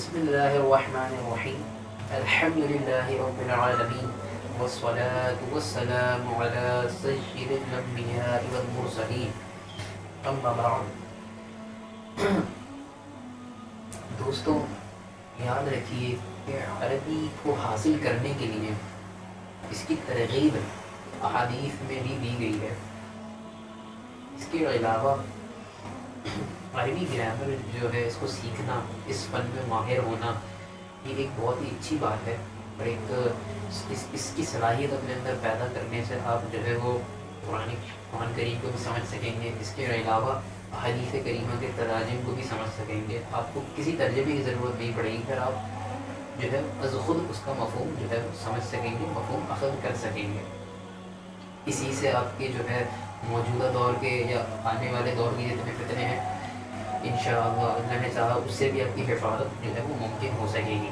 بسم اللہ الرحمن الرحیم الحمد للہ رب العالمین والصلاة والسلام علی سید الانبیاء والمرسلین اما بعد۔ دوستوں، یاد رکھیے کہ عربی کو حاصل کرنے کے لیے اس کی ترغیب احادیث میں بھی دی گئی ہے۔ اس کے علاوہ عربی گرامر جو ہے اس کو سیکھنا، اس فن میں ماہر ہونا، یہ ایک بہت ہی اچھی بات ہے، اور ایک اس کی صلاحیت اپنے اندر پیدا کرنے سے آپ جو ہے وہ قرآن کریم کو بھی سمجھ سکیں گے۔ اس کے علاوہ حدیث کریمہ کے تراجم کو بھی سمجھ سکیں گے۔ آپ کو کسی ترجمے کی ضرورت نہیں پڑے گی، پھر آپ جو ہے از خود اس کا مفہوم جو ہے سمجھ سکیں گے، مفہوم اخذ کر سکیں گے۔ اسی سے آپ کے جو ہے موجودہ دور کے یا آنے والے دور کے جتنے فتنے ہیں، انشاءاللہ اللہ نے چاہا اس سے بھی آپ کی حفاظت جو ہے وہ ممکن ہو سکے گی۔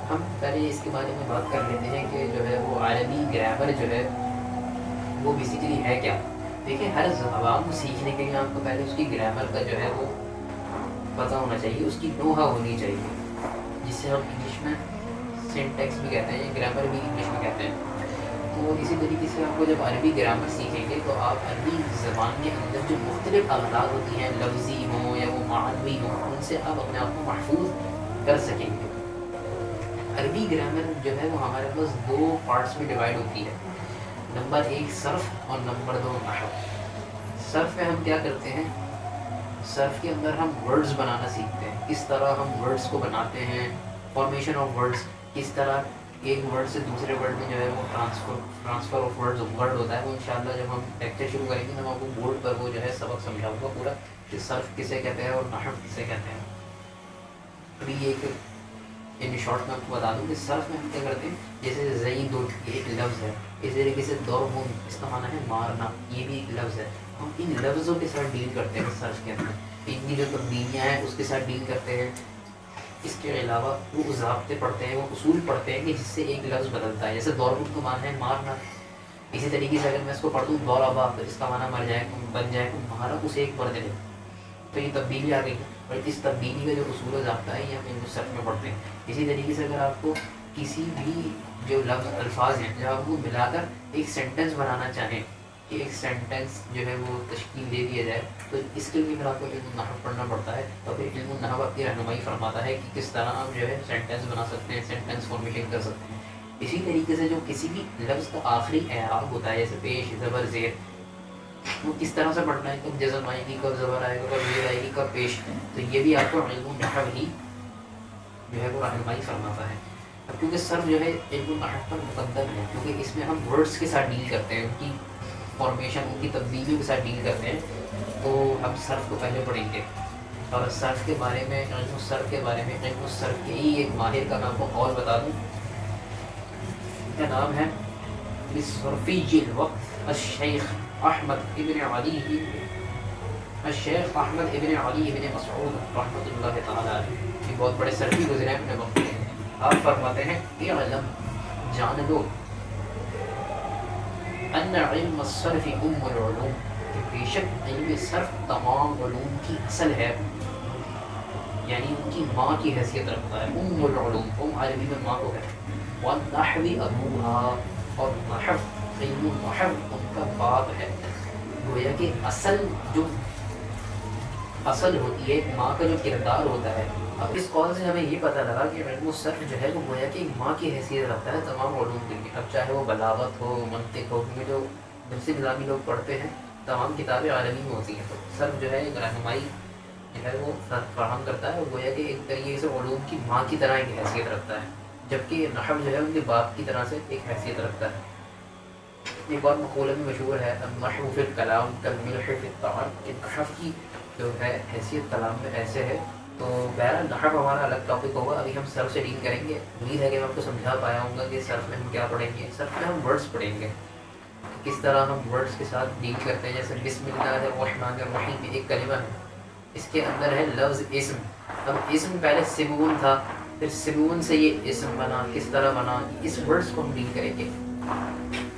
ہم پہلے اس کے بارے میں بات کر لیتے ہیں کہ جو ہے وہ عربی گرامر جو ہے وہ بیسیکلی ہے کیا۔ دیکھیں، ہر زبان کو سیکھنے کے لیے آپ کو پہلے اس کی گرامر کا جو ہے وہ پتہ ہونا چاہیے، اس کی نوحہ ہونی چاہیے، جس سے ہم انگلش میں سینٹیکس بھی کہتے ہیں یا گرامر بھی انگلش میں کہتے ہیں۔ تو اسی طریقے سے آپ کو جب عربی گرامر سیکھیں گے تو آپ عربی زبان کے اندر جو مختلف الفاظ ہوتی ہیں، لفظی ہوں یا وہ معنوی ہوں، ان سے آپ اپنے آپ کو محفوظ کر سکیں گے۔ عربی گرامر جو ہے وہ ہمارے پاس دو پارٹس میں ڈیوائڈ ہوتی ہے، نمبر 1 صرف اور نمبر 2 نحو۔ صرف میں ہم کیا کرتے ہیں؟ صرف کے اندر ہم ورڈز بنانا سیکھتے ہیں، کس طرح ہم ورڈز کو بناتے ہیں، فارمیشن آف ورڈز، کس طرح ایک ورڈ سے دوسرے ورڈ میں جو ہے وہ ٹرانسفر آف ورڈ ہوتا ہے۔ وہ انشاءاللہ جب ہم لیکچر شروع کریں گے تو ہم آپ کو بورڈ پر وہ جو ہے سبق سمجھاؤں گا پورا کہ صرف کسے کہتے ہیں اور نحو کسے کہتے ہیں۔ ابھی ایک ان شارٹ میں آپ کو بتا دوں کہ صرف میں ہم کیا کرتے ہیں، جیسے زید ایک لفظ ہے، اس طریقے سے ضرب اس کا معنی ہے مارنا، یہ بھی ایک لفظ ہے۔ ہم ان لفظوں کے ساتھ ڈیل کرتے ہیں صرف کے اندر، ان کی جو تبدیلیاں ہیں اس کے ساتھ ڈیل کرتے ہیں۔ اس کے علاوہ وہ ضابطے پڑھتے ہیں، وہ اصول پڑھتے ہیں کہ جس سے ایک لفظ بدلتا ہے۔ جیسے ضرب کا معنی ہے مارنا، اسی طریقے سے اگر میں اس کو پڑھ دوں ضربا تو اس کا معنی بن جائے گا مارا، اسے ایک پڑھ دے، تو یہ تبدیلی آ گئی۔ اور اس تبدیلی کا جو اصول و ضابطہ ہے یہ ہم ان کو صرف میں پڑھتے ہیں۔ اسی طریقے سے اگر آپ کو کسی بھی جو لفظ الفاظ ہیں جب آپ کو ملا کر ایک سینٹینس بنانا چاہیں کہ ایک سینٹینس جو ہے وہ تشکیل دے دیا جائے، تو اس کے لیے پھر آپ کو علم النحو پڑھنا پڑتا ہے، اور پھر علم النحو آپ کی رہنمائی فرماتا ہے کہ کس طرح آپ جو ہے سینٹینس بنا سکتے ہیں، سینٹینس فارمیشن کر سکتے ہیں۔ اسی طریقے سے جو کسی بھی لفظ کا آخری اعراب ہوتا ہے، جیسے پیش، زبر، زیر، وہ کس طرح سے پڑھنا ہے، کب جزم آئے گی، کب زبر آئے گا، کب زیر آئے گی، کب پیش، تو یہ بھی آپ کو علم النحو ہی جو ہے وہ رہنمائی فرماتا ہے۔ اب کیونکہ صرف جو ہے علم النحو پر مقدم ہے، کیونکہ اس میں ہم ورڈز کے ساتھ ڈیل کرتے ہیں، ان کی فارمیشن، ان کی تبدیلیوں کے ساتھ ڈیل کرتے ہیں، تو ہم صرف کو پہلے پڑھیں گے۔ اور صرف کے بارے میں، علم الصرف کے بارے میں، علم الصرف کے ہی ایک ماہر کا میں آپ کو اور بتا دوں، ان کا نام ہے للصرفی الوقت الشیخ احمد ابن علی ابن مسعود رحمۃ اللہ تعالیٰ علیہ۔ یہ بہت بڑے صرفی گزرے ہیں اپنے وقت میں۔ آپ فرماتے ہیں کہ علم، جان لو، ان علم الصرف ام العلوم، کہ بے شک علم صرف تمام علوم کی اصل ہے، یعنی ان کی ماں کی حیثیت رکھتا ہے۔ ام العلوم، ام عربی میں ماں کو ہے۔ والنحو ابوها، اور نحو، علم النحو ان کا باپ ہے۔ گویا کہ اصل ہوتی ہے، ماں کا جو کردار ہوتا ہے۔ اب اس قول سے ہمیں یہ پتہ لگا کہ علم الصرف جو ہے وہ گویا کہ ماں کی حیثیت رکھتا ہے تمام علوم کے لیے، اب چاہے وہ بلاغت ہو، منطق ہو، کیونکہ جو درس نظامی لوگ پڑھتے ہیں تمام کتابیں عربی میں ہوتی ہیں، تو صرف جو ہے ایک رہنمائی جو ہے وہ فراہم کرتا ہے، گویا کہ ایک طریقے سے علوم کی ماں کی طرح ایک حیثیت رکھتا ہے، جبکہ نحو جو ہے ان کے باپ کی طرح سے ایک حیثیت رکھتا ہے۔ ایک اور مقولہ بھی مشہور ہے، النحو فی الکلام کالملح فی الطعام، کہ نحو کی جو ہے حیثیت کلام میں ایسے ہے۔ تو بہرحال نحو ہمارا الگ ٹاپک ہوگا، ابھی ہم صرف سے ڈیل کریں گے۔ امید ہے کہ میں آپ کو سمجھا پایا ہوں گا کہ صرف میں ہم کیا پڑھیں گے۔ صرف میں ہم ورڈز پڑھیں گے، کس طرح ہم ورڈز کے ساتھ ڈیل کرتے ہیں۔ جیسے بسم اللہ الرحمن الرحیم ایک کلمہ ہے، اس کے اندر ہے لفظ اسم۔ اب اسم پہلے سمون تھا، پھر سمون سے یہ اسم بنا، کس طرح بنا، اس ورڈز کو ہم ڈیل کریں گے۔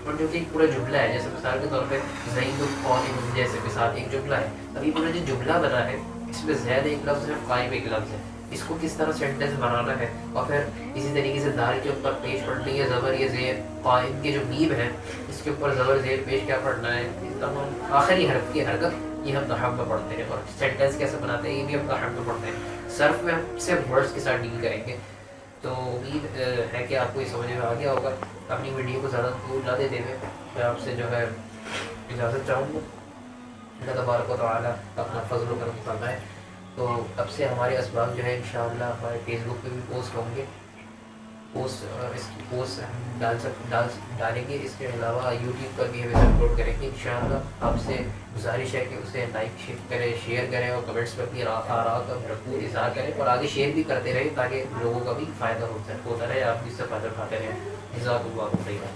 اور جو کہ ایک پورا جملہ ہے، جیسے مثال کے طور پہ زید قائم، جیسے مثال ایک جملہ ہے، اب یہ پورا جو جملہ بنا ہے اس میں زید ایک لفظ ہے، قائم ایک لفظ ہے، اس کو کس طرح سینٹینس بنانا ہے، اور پھر اسی طریقے سے دال کے اوپر پیش پڑنی ہے زبر یا زیر، قائم کے جو میم ہے اس کے اوپر زبر زیر پیش کیا پڑھنا ہے، تمام آخری حرف کی حرکت یہ ہم نحو میں پڑھتے ہیں، اور سینٹینس کیسے بناتے ہیں یہ بھی ہم نحو میں پڑھتے ہیں۔ صرف میں ہم صرف ورڈس کے ساتھ ڈیل کریں گے۔ تو امید ہے کہ آپ کو یہ سمجھ میں آ گیا ہوگا۔ اپنی ویڈیو کو زیادہ دور نہ دیتے ہوئے میں آپ سے جو ہے اجازت چاہوں گا۔ اللہ تبارک و تعالیٰ اپنا فضل و کرم فرمائے۔ تو اب سے ہمارے اسباق جو ہے انشاءاللہ ہمارے فیس بک پہ بھی پوسٹ ہوں گے، اس کی پوسٹ ہم ڈالیں گے۔ اس کے علاوہ یوٹیوب پر بھی ہم اسے اپلوڈ کریں گے انشاءاللہ۔ آپ سے گزارش ہے کہ اسے لائک کریں، شیئر کریں، اور کمنٹس پر اپنی آراء کا بھرپور اظہار کریں، اور آگے شیئر بھی کرتے رہیں تاکہ لوگوں کا بھی فائدہ ہوتا رہے، آپ بھی اس سے فائدہ اٹھاتے رہیں۔ جزاک اللہ خیرا۔